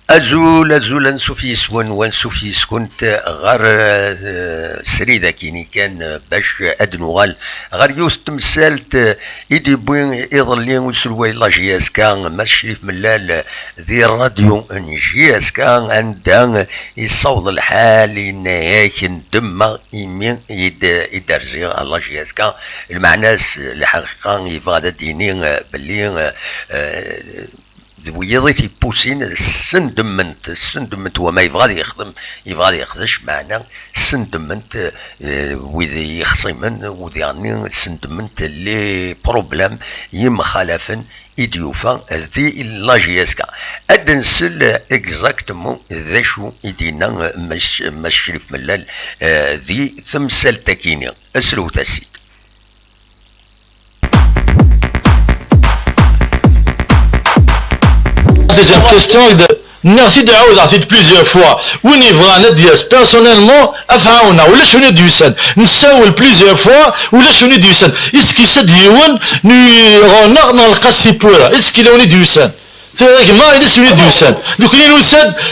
أزول نسوف يسكن ونسوف يسكنت غير سريدة كيني كان باش أدنوغال غير يوث تمثالت إيدي بوين إظلين ويسلوي لا جياسكا ما الشريف ملال ذي الراديو جياسكا عندها يصوض الحال إنهاك ندم إيمين يدرزي على جياسكا المعناس الحقيقة يفاد ديني باللي ويضيتي بوسين السندمنت وما يبغى يخدش معنا السندمنت وذي يخصمن وذي يعني السندمنت اللي بروبلام يمخالفن إديوفا ذي لاجياسكا أدنسل إكزاكتمون ذا شو إدينا مش شريف ملال ذي ثمثال تاكيني أسلو تاسيد. Deuxième question, نعطي دعوة عطيت plusieurs fois وين يبغى ندياس بيرسونيلمون افعاونا ولا شنو ديوسان نساول plusieurs fois ولا شنو ديوسان اسكي سد يون نغنغ نلقى سيبورا اسكي لوني ديوسان تراك ما يدس شنو ديوسان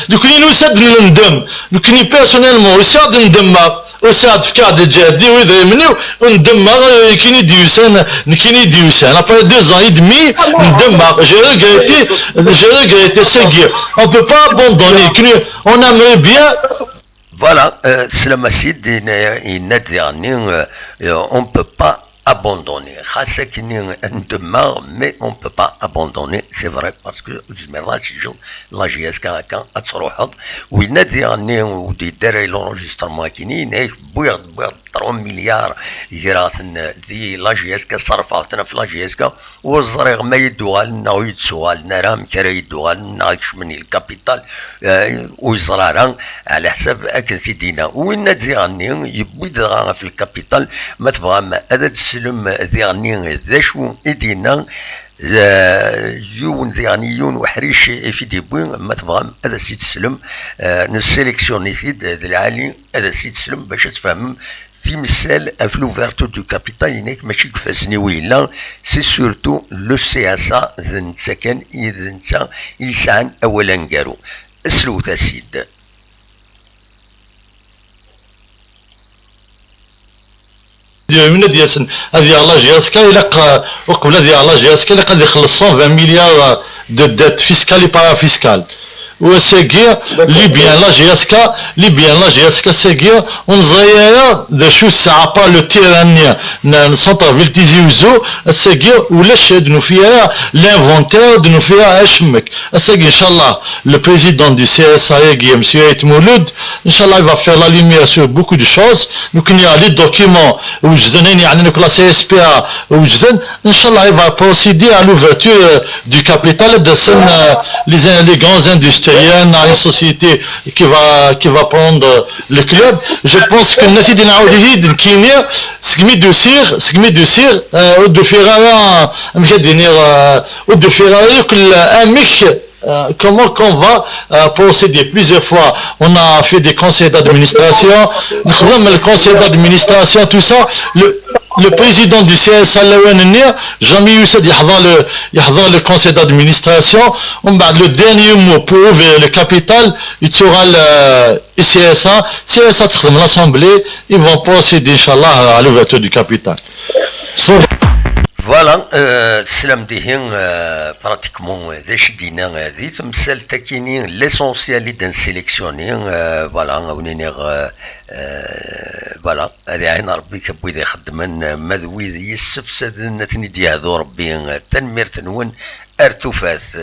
دوكني نوسد ندم دوكني بيرسونيلمون وساد ندم وساد فكاد جادي وذا مني وندمر كيني ديوسان après 2 ans et demi ndemar j'ai regretté seguir on peut pas abandonner on aimerait bien voilà Slama Sid il n'a on peut pas abandonner. Mais on ne peut pas abandonner, c'est vrai, parce que la GSK quand où il n'a dit ou des derrière l'enregistrement qui n'est 3 مليار يراثن ذي لا جيسكا صرفاتنا في لا جيسكا والزريغ ما يدوغال ناو يتسوغال نرام كرا يدوغال ناكش من الكابيتال ويزراران على حساب اكن سيدينا وين ذي غني يبوي دغا في الكابيتال ما تفهم هذا تسلم ذي غني ذا شو ايدينا يون يعني يون وحريش في ديبوين ما تفهم هذا السيد سلم نسيليكسيوني سيد العالي هذا السيد سلم باش تفهم في مثال في لوفيرتو دو كابيتال يناك ماشي كفاسني ويلا سي سورتو لو سي اس ا ذا نتسكن اذا نتا يسعن اولا كارو اسلو تاسيد من دياسن هذه الله جياسكا يلقى وقبل هذه الله جياسكا اللي قد يخلص 120 مليار دو ديت فيسكال اي بارا فيسكال وسيجير ليبيان لا جياسكا سيجير ونزايا ذا شو ساعة با لو تيرانيا نسونتر فيل تيزي وزو سيجير ولاش دنو فيها لانفونتير دنو فيها اشمك سيجير ان شاء الله لو بريزيدون دو سي اس اي مسيو ايت مولود ان شاء الله il va faire la lumière sur beaucoup de choses ممكن يا لي دوكيمون وجدنين يعني نقول لا سي اس بي ا وجدن ان شاء الله il va procéder à l'ouverture du capital de les grands industries une société qui va prendre le club. Je pense que notre idée de Kenya, ce qui met de cire, ou de faire un mec. Comment qu'on va procéder plusieurs fois on a fait des conseils d'administration le conseil d'administration tout ça le président du CSA jamais eu ça يحضر le conseil d'administration le dernier mot pour ouvrir le capital il sera le CSA تخدم l'assemblée ils vont procéder Inch'Allah à l'ouverture du capital. Voilà, سلام ديهن pratiquement ذاش دينا هذه تمثال تاكيني l'essentiel d'un sélectionné voilà ونينيغ voilà هذه عين ربي كبوي ذي خدمن مذوي ذي السفسد نتني دي هذو ربي تنمير تنون ارتفاث